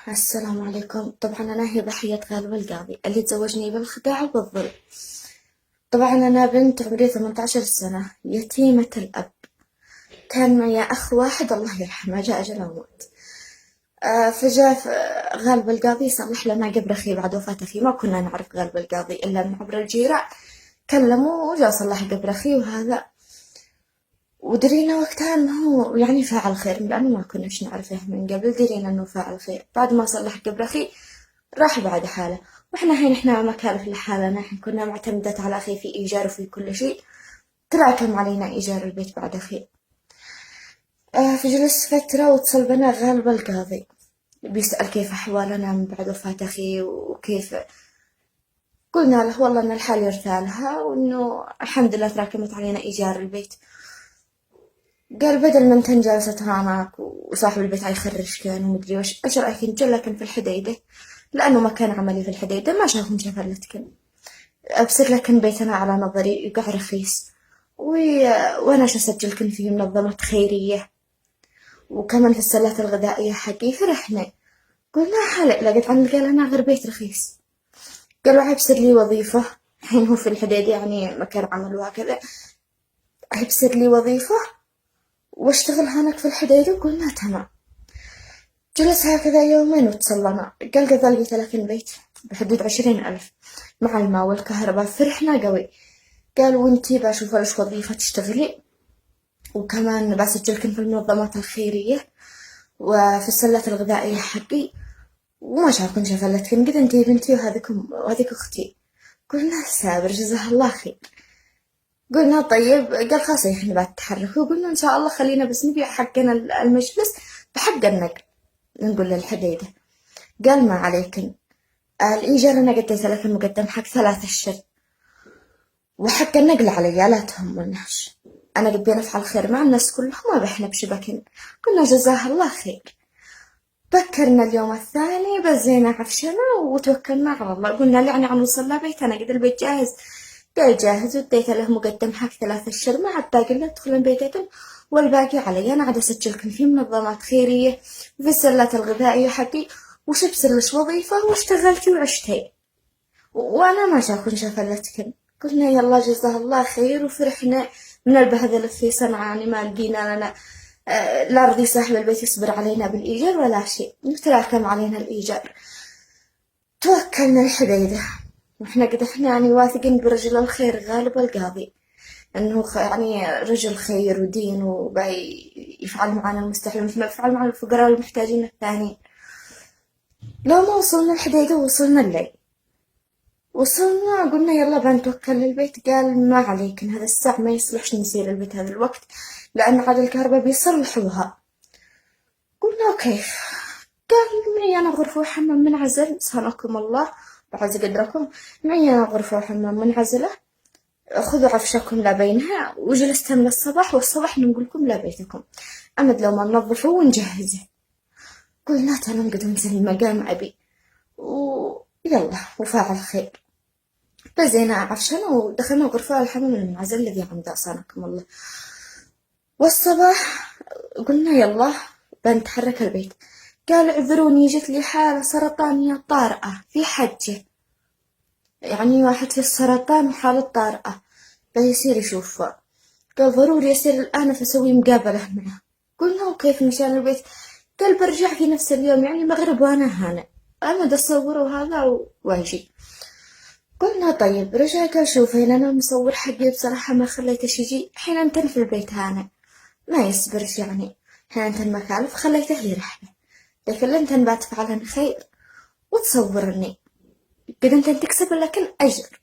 السلام عليكم. طبعا أنا هي ضحية غالب القاضي اللي تزوجني بالخداع وبالظلم. طبعا أنا بنت عمري 18 سنة يتيمة الأب. كان معي أخ واحد الله يرحمه جاء أجله ومات. فجاء غالب القاضي يصلح لنا قبر أخي بعد وفاة أخي. ما كنا نعرف غالب القاضي إلا من عبر الجيران. كلموه وجاء صلح قبر أخي وهذا. ودرينا وقتها انه يعني فاعل خير لانه ما كناش نعرفه من قبل. درينا انه فاعل خير بعد ما صلح قبر اخي راح بعد حاله. واحنا حين احنا مكارف لحالنا، احنا كنا معتمدات على اخي في ايجار وفي كل شيء. تراكم علينا ايجار البيت بعد اخي. فجلس فترة واتصل بنا غالب القاضي بيسأل كيف أحوالنا من بعد وفاة أخي وكيف. قلنا له والله أن الحال يرثالها وأنه الحمد لله تراكمت علينا إيجار البيت. قال بدل ما انت جالسة هناك وصاحب البيت يخرج كان ومدري وش، ايش رأيك انت لكن في الحديدة، لأنه مكان عملي في الحديدة ما شافهم شفلتكن. أبصر لكن بيتنا على نظري يقع رخيص وأنا أسجلكن فيه منظمة خيرية وكمان في السلات الغذائية حقي. فرحنا قلنا حلق لقيت عن قال أنا غير بيت رخيص. قالوا عبسر لي وظيفة الحين هو في الحديدة يعني مكان عمل وهكذا. عبسر لي وظيفة واشتغل هناك في الحديدة. قلنا تمام. جلس هكذا يومين وتصلنا. قال قد لقيت لك البيت بحدود 20,000 مع الماء والكهرباء. فرحنا قوي. قال وانتي بشوف لك وظيفة تشتغلي وكمان بسجلكن في المنظمات الخيرية وفي السلات الغذائية حقي وما شافكن شفلتكن قد انتي بنتي وهذيك اختي. قلنا سابر جزاه الله خير. قلنا طيب. قال خلاص احنا بعد تحركوا. قلنا ان شاء الله خلينا بس نبيع حقنا المجلس بحق النقل نقول للحديدة. قال ما عليكن الإيجار أنا قديت لك المقدم حق 3 أشهر وحق النقل علي لا تهمناش. أنا قد بنفعل خير مع الناس كلهم ما بحنا بشبكن. قلنا جزاه الله خير. بكرنا اليوم الثاني بزينا عفشنا وتوكلنا على الله. قلنا يعني عم نوصل بيتنا قد البيت جاهز. قال جاهز وديت له مقدم حق 3 أشهر مع الباقي اللي تدخلن بيتكم والباقي علي. أنا عاد أسجلكم في منظمات خيرية وفي السلات الغذائية حقي وش بسلش وظيفة واشتغلتي وعشتي وأنا ما شاكون شفلتكن. قلنا يلا جزاه الله خير وفرحنا من البهذل في صنعاء. يعني ما لقينا لنا لا رضي صاحب البيت يصبر علينا بالإيجار ولا شيء يتراكم علينا الإيجار. توكلنا الحديدة واحنا قد احنا يعني واثقين برجل الخير غالب القاضي انه يعني رجل خير ودين وباي يفعل معنا المستحيل مثل ما يفعل مع الفقراء المحتاجين الثانيين. لو ما وصلنا الحديدة وصلنا الليل. وصلنا قلنا يلا بنتوكل للبيت. قال ما عليك إن هذا الساعة ما يصلحش نسير البيت هذا الوقت لأن عاد الكهرباء بيصلحوها. قلنا أوكي. قال معي أنا غرفة وحمام منعزل صانكم الله بعز قدركم. معي أنا غرفة وحمام منعزلة خذوا عفشكم لا بينها وجلست من الصباح والصباح نقول لكم لا بيتكم أمد لو ما ننظفه ونجهزه. قلنا تمام قد ننزل المقام أبي ويلا وفاعل خير. فزينا عفشنا ودخلنا غرفة الحمام المنعزل الذي عنده صانكم الله. والصباح قلنا يلا بنتحرك البيت. قال اعذروني جت لي حالة سرطانية طارئة في حجة. يعني واحد في السرطان وحالة طارئة بيصير يشوفه. قال ضروري يصير الآن فسوي مقابلة معه. قلنا وكيف مشان البيت. قال برجع في نفس اليوم يعني المغرب وأنا هنا أنا أصوره هذا واجي. قلنا طيب. رجع قال شوفي أنا المصور حقي بصراحة ما خليته يجي حين أنت في البيت هنا ما يصبرش يعني حين أنت المكالف خليته يرحله لكن أنت بتفعلن خير وتصورني قد أنت تكسب لكن أجر.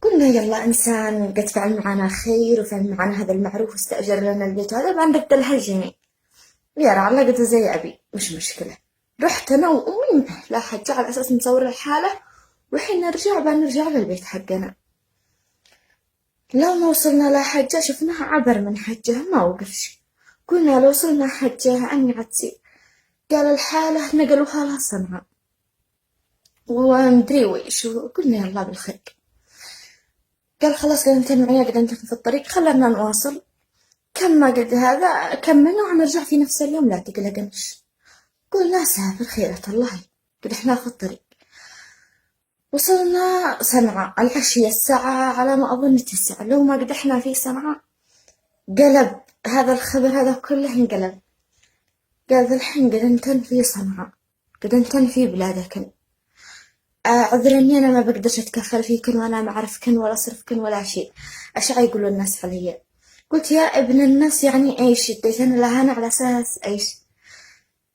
قلنا يلا إنسان قد فعل معنا خير وفعل معنا هذا المعروف واستأجر لنا البيت هذا بنرد لها الجميع. يا على قد زي أبي مش مشكلة. رحت أنا وأمي لا حاجة على أساس نصور الحالة وحين نرجع بنرجع للبيت حقنا. لو ما وصلنا لحجة شفناها عبر من حجة ما وقفش. قلنا لو وصلنا حجة أني عدسي. قال الحالة نقلوها لها صنعاء ومدري ويش. قلنا يلا بالخير. قال خلاص قال انت معي قد انت في الطريق خلنا نواصل. كم ما قد هذا كملنا وحنرجع في نفس اليوم لا تقلقنش. قلنا سافر خيرة الله، قد احنا في الطريق. وصلنا صنعاء العشية الساعة على ما أظن 9، لو ما قدحنا في صنعاء قلب هذا الخبر هذا كله انقلب. قال الحين قد انتن في صنعاء، قد انتن في بلادكن. عذرا اني انا ما بقدرش اتكفل فيكن وانا ما اعرفكن ولا صرفكن ولا شيء. ايش يقولوا الناس علي؟ قلت يا ابن الناس يعني ايش اديتني لهنا على اساس ايش؟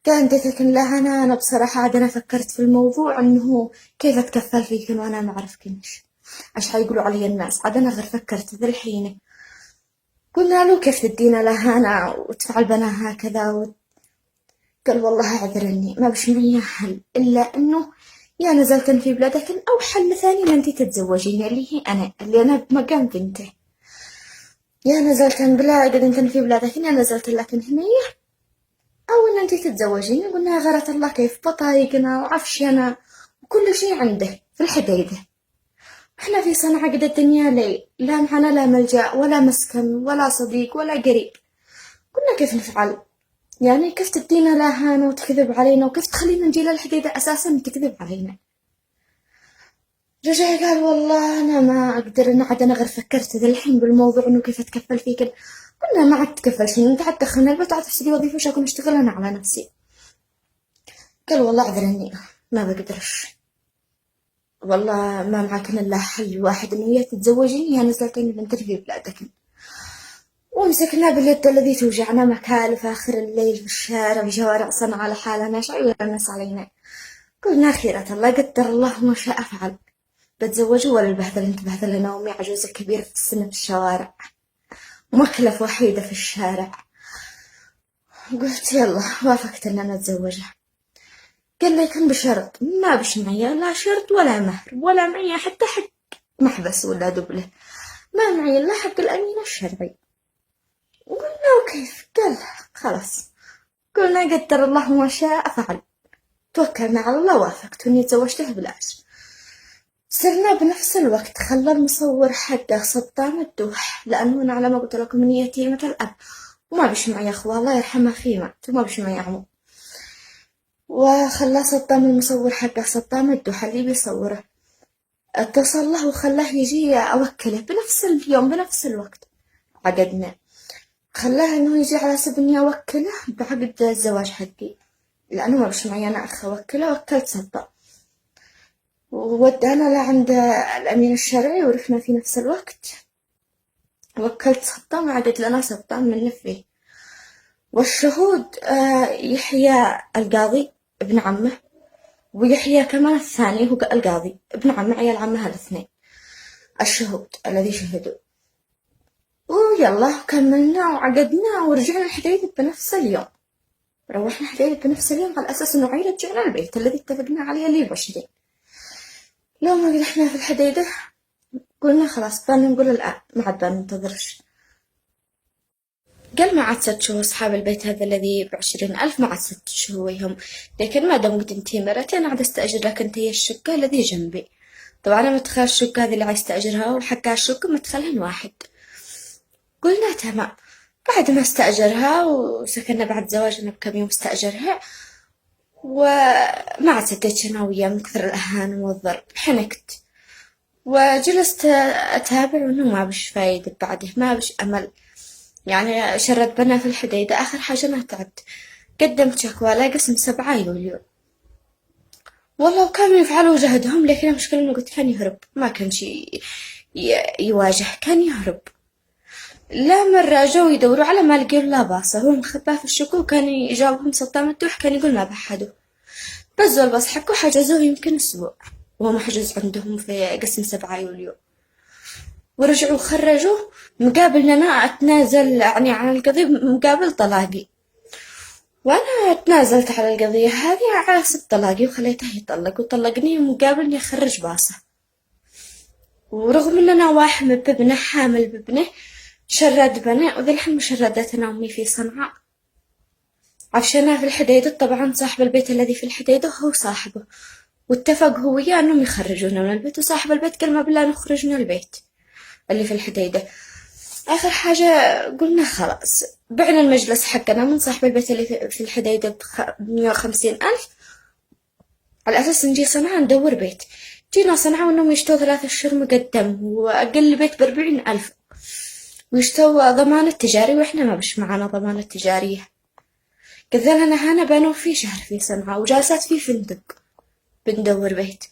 كان اديتكن لهنا. انا بصراحة عاد انا فكرت في الموضوع انه كيف اتكفل فيكن وانا ما اعرفكنش. ايش يقولوا علي الناس؟ عاد انا غير فكرت ذا الحين. قلنا له كيف تدينا لهنا وتفعل بنا هكذا قال والله اعذرني ما بش معي حل الا انه يا نزلتن في بلادكن او حل ثاني ان انتي تتزوجين اللي هي انا اللي انا بمقام بنته. يا نزلتن بلا قد انتن في بلادكن يا نزلت لكن هنية او ان انتي تتزوجين. قلنا غرت الله كيف بطايقنا وعفشنا وكل شيء عنده في الحديدة. احنا في صنعاء قد الدنيا ليل، لا معنا لا ملجأ ولا مسكن ولا صديق ولا قريب. قلنا كيف نفعل؟ يعني كيف تدينا لهانا وتكذب علينا وكيف تخلينا نجي للحديدة أساسا تكذب علينا؟ رجع قال والله أنا ما أقدر. أنا عاد أنا غير فكرت ذا الحين بالموضوع إنه كيف أتكفل فيك. قلنا ما عاد تكفل شيء، أنت عاد دخلنا البيت عاد تحسبي وظيفة وش أكون أشتغل أنا على نفسي. قال والله أعذرني ما بقدرش، والله ما معكن إلا حل واحد إنه يا تتزوجين يا نزلتين بنت في بلادك. ومسكنا باليد الذي توجعنا مكالف آخر الليل في الشارع في شوارع صنعاء لحالنا. شعير الناس علينا. قلنا خيرة الله قدر الله ما شاء فعل. بتزوج ولا البهذل انت بهذل انا وامي عجوزة كبيرة في السن في الشوارع ومكلف وحيدة في الشارع. قلت يلا وافقت ان انا اتزوجها. قال لي كان بشرط ما بش معي لا شرط ولا مهر ولا معي حتى حق محبس ولا دبله، ما معي الا حق الامين الشرعي. قلنا وكيف؟ قال خلاص. قلنا قدر الله ما شاء فعل، توكلنا على الله وافقت واني تزوجته بلاش. صرنا بنفس الوقت خلى المصور حقه صدام الدوح، لأنه أنا على ما قلت لكم إني يتيمة الأب وما بش معي أخوة الله يرحمه أخي مات وما بش معي عمو. وخلى صدام المصور حقه صدام الدوح اللي بيصوره اتصل له وخلاه يجي أوكله بنفس اليوم بنفس الوقت. عقدنا خلاه إنه يجي على سبيل إني أوكله بعقد الزواج حقي، لأنه ما بش معي أنا أخ أوكله. وكلت صدام وودانا لعند الأمين الشرعي ورحنا في نفس الوقت. وكلت صدام عقد لنا صدام من فيه. والشهود يحيى القاضي ابن عمه ويحيى كمان الثاني هو القاضي ابن عمه عيال عمه الاثنين الشهود الذي شهدوا. ويلا كملنا وعقدنا ورجعنا الحديدة بنفس اليوم. روحنا الحديدة بنفس اليوم على أساس إنه عيلة رجعنا البيت الذي اتفقنا عليه اللي ب20. لو ما قدحنا في الحديدة قلنا خلاص بان نقول الآن ما عاد بان ننتظرش. قال ما عاد 6 شهور أصحاب البيت هذا الذي ب20,000 ما عاد 6 شهور ويهم، لكن ما دام قد انتي مرتين عاد استأجر لك انتي الشقة الذي جنبي. طبعا أنا متخيل الشقة هذه اللي عايز تأجرها وحقها الشقة متخلهن واحد. قلنا تمام. بعد ما استأجرها وسكننا بعد زواجنا بكم يوم استأجرها وما عاد سديت أنا وياه من كثر الأهان والضرب. حنكت وجلست أتابع وإنه ما بش فايدة بعده ما بش أمل. يعني شرد بنا في الحديدة. آخر حاجة أنا تعبت قدمت شكوى لقسم 7 يوليو. والله كانوا يفعلوا جهدهم، لكن المشكلة إنه قلت كان يهرب ما كان شي يواجه، كان يهرب. لا مرة جو يدوروا على ما لقوا لا باصة، هو مخباه في الشكو وكان يجاوبهم صدام الدوح كان يقول ما بحدوا. بزوا الباص حقه حجزوه يمكن أسبوع وهو محجوز عندهم في قسم 7 يوليو. ورجعوا خرجوه مقابل أنا أتنازل يعني عن القضية مقابل طلاقي. وأنا تنازلت على القضية هذه على 6 طلاقي وخليته يطلق وطلقني مقابل إني أخرج باصة. ورغم إن أنا واحم بابنه حامل بابنه شرد بنا وذي الحين مشردت أنا وأمي في صنعاء. عفشنا في الحديدة. طبعا صاحب البيت الذي في الحديدة هو صاحبه واتفق هو وياه أنهم يخرجونا من البيت، وصاحب البيت قال ما بالله نخرج من البيت اللي في الحديدة. آخر حاجة قلنا خلاص بعنا المجلس حقنا من صاحب البيت اللي في الحديدة ب150,000 على أساس نجي صنعاء ندور بيت. جينا صنعاء وإنهم يشتوا 3 أشهر مقدم وأقل بيت ب40,000 ويشتوا ضمانة تجاري وإحنا ما بش معانا ضمانة تجارية. قلت لنا هنا بنو في شهر في صنعاء وجالسات في فندق بندور بيت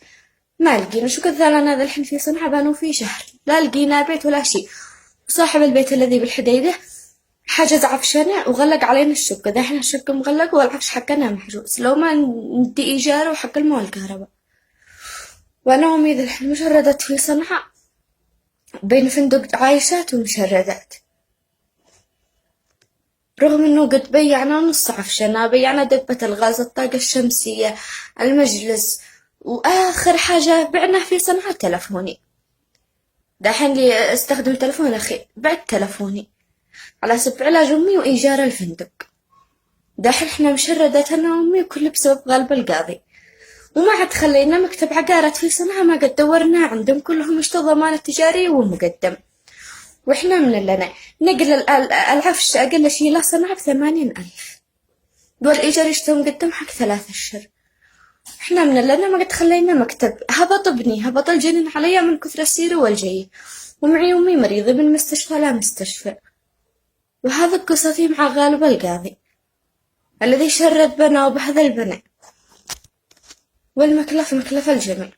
ما لقينا. شو قلت لنا ذا الحين في صنعاء بنو في شهر لا لقينا بيت ولا شي. وصاحب البيت الذي بالحديدة حجز عفشنا وغلق علينا الشقة. ذا احنا الشقة مغلقة والعفش حقنا محجوز لو ما ندي إيجار وحق الماء والكهرباء. وأنا وأمي ذا الحين مشردات في صنعاء بين فندق عايشات ومشردات، رغم إنه قد بيعنا نص عفشنا، بيعنا دبة الغاز، الطاقة الشمسية، المجلس، وآخر حاجة بعنا في صنعاء تلفوني. دحين اللي استخدم تلفون أخي بعت تلفوني على سبب علاج أمي وإيجار الفندق. دحين إحنا مشردات أنا وأمي وكل بسبب غالب القاضي. وما عاد خلينا مكتب عقارات في صنعاء ما قد دورنا عندهم كلهم اشتوا ضمانة تجارية ومقدم. وإحنا من لنا نقل العفش أقل شي لا صنعاء ب80,000 والإيجار يشتوا مقدم حق 3 أشهر. إحنا من لنا ما قد خلينا مكتب. هبط ابني هبط الجنين عليا من كثر السير والجي، ومعي أمي مريضة من مستشفى لا مستشفى. وهذا قصتي مع غالب القاضي الذي شرد بنا وبهذا البناء، والمكلف مكلف الجميع.